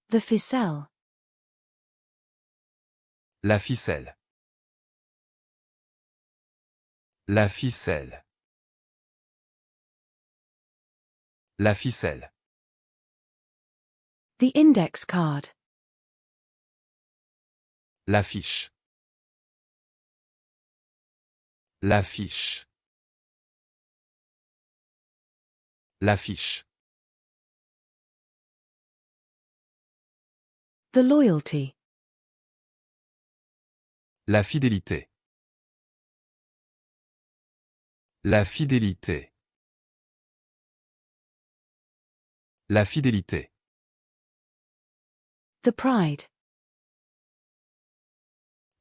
The ficelle. La ficelle. La ficelle. La ficelle. The index card. L'affiche. L'affiche. L'affiche. The loyalty. La fidélité. La fidélité. La fidélité. The pride.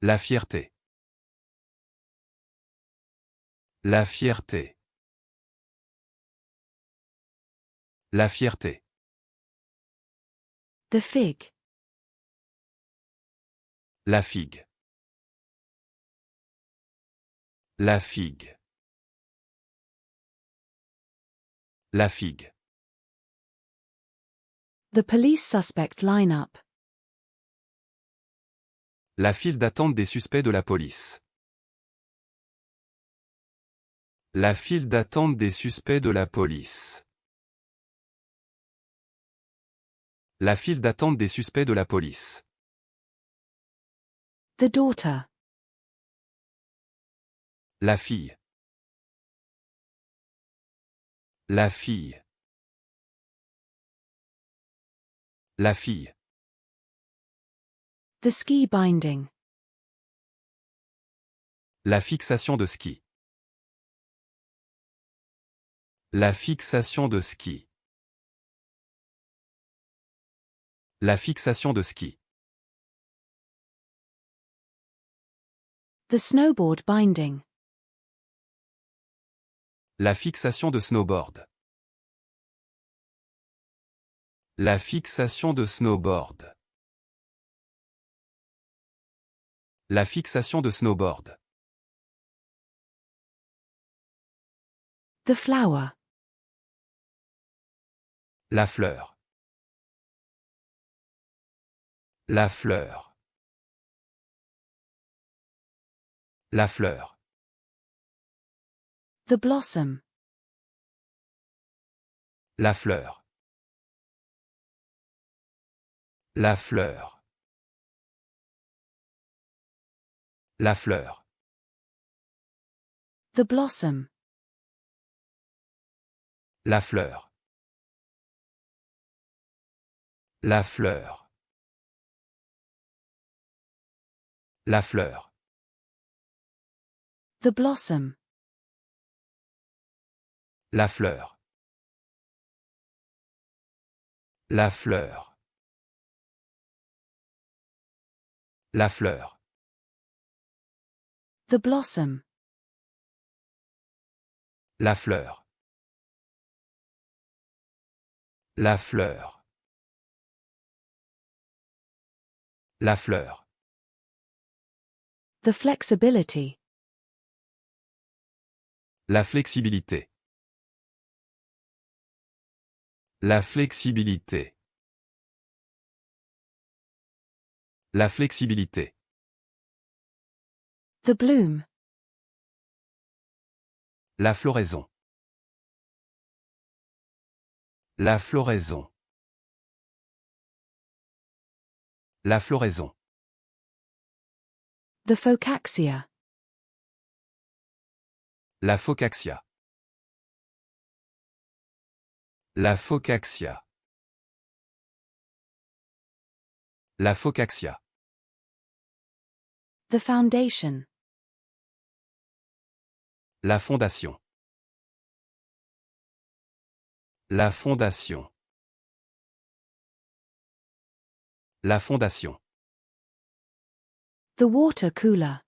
La fierté. La fierté. La fierté. The fig. La figue. La figue. La figue. The police suspect lineup. La file d'attente des suspects de la police. La file d'attente des suspects de la police. La file d'attente des suspects de la police. The daughter. La fille. La fille. La fille. The ski binding. La fixation de ski. La fixation de ski. La fixation de ski. The snowboard binding. La fixation de snowboard. La fixation de snowboard. La fixation de snowboard. The flower. La fleur. La fleur. La fleur. The blossom. La fleur. La fleur. La fleur. The blossom. La fleur. La fleur. La fleur. The blossom. La fleur. La fleur. La fleur. The blossom. La fleur. La fleur. La fleur. The flexibility. La flexibilité. La flexibilité. La flexibilité. The bloom. La floraison. La floraison. La floraison. The phocaxia. La phocaxia. La phocaxia. La phocaxia. The foundation. La fondation. La fondation. La fondation. The water cooler.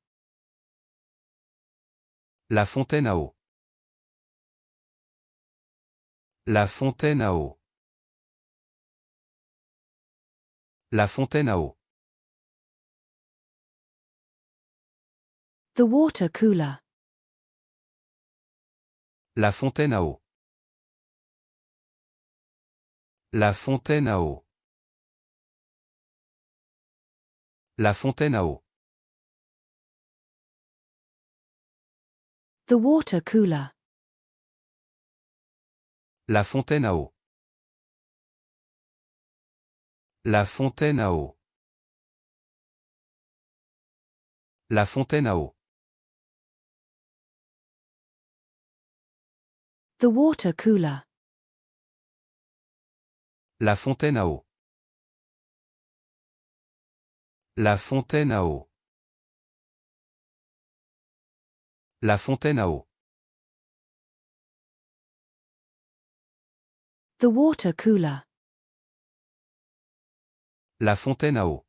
La fontaine à eau. La fontaine à eau. La fontaine à eau. The water cooler. La fontaine à eau. La fontaine à eau. La fontaine à eau. The water cooler. La fontaine à eau. La fontaine à eau. La fontaine à eau. The water cooler. La fontaine à eau. La fontaine à eau. La fontaine à eau. The water cooler. La fontaine à eau.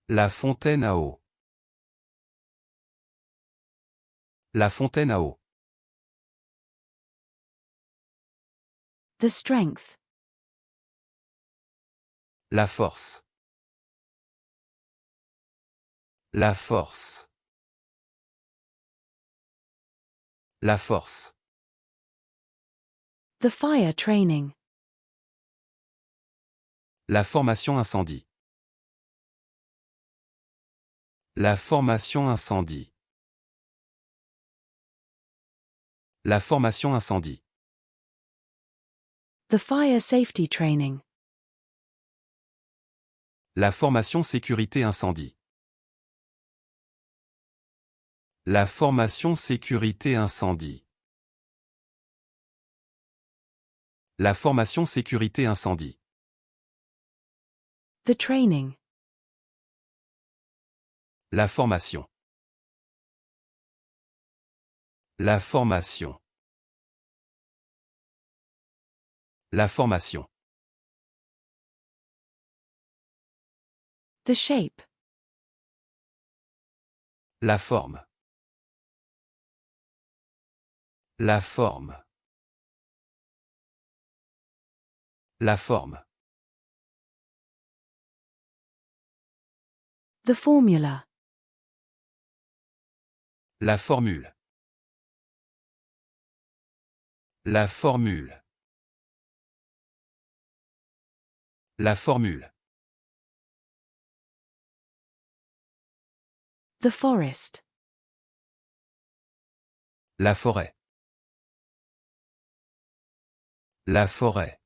La fontaine à eau. La fontaine à eau. The strength. La force. La force. La force. The fire training. La formation incendie. La formation incendie. La formation incendie. The fire safety training. La formation sécurité incendie. La formation sécurité incendie. La formation sécurité incendie. The training. La formation. La formation. La formation. The shape. La forme. La forme. La forme. The formula. La formule. La formule. La formule. The forest. La forêt. La forêt.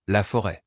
La forêt.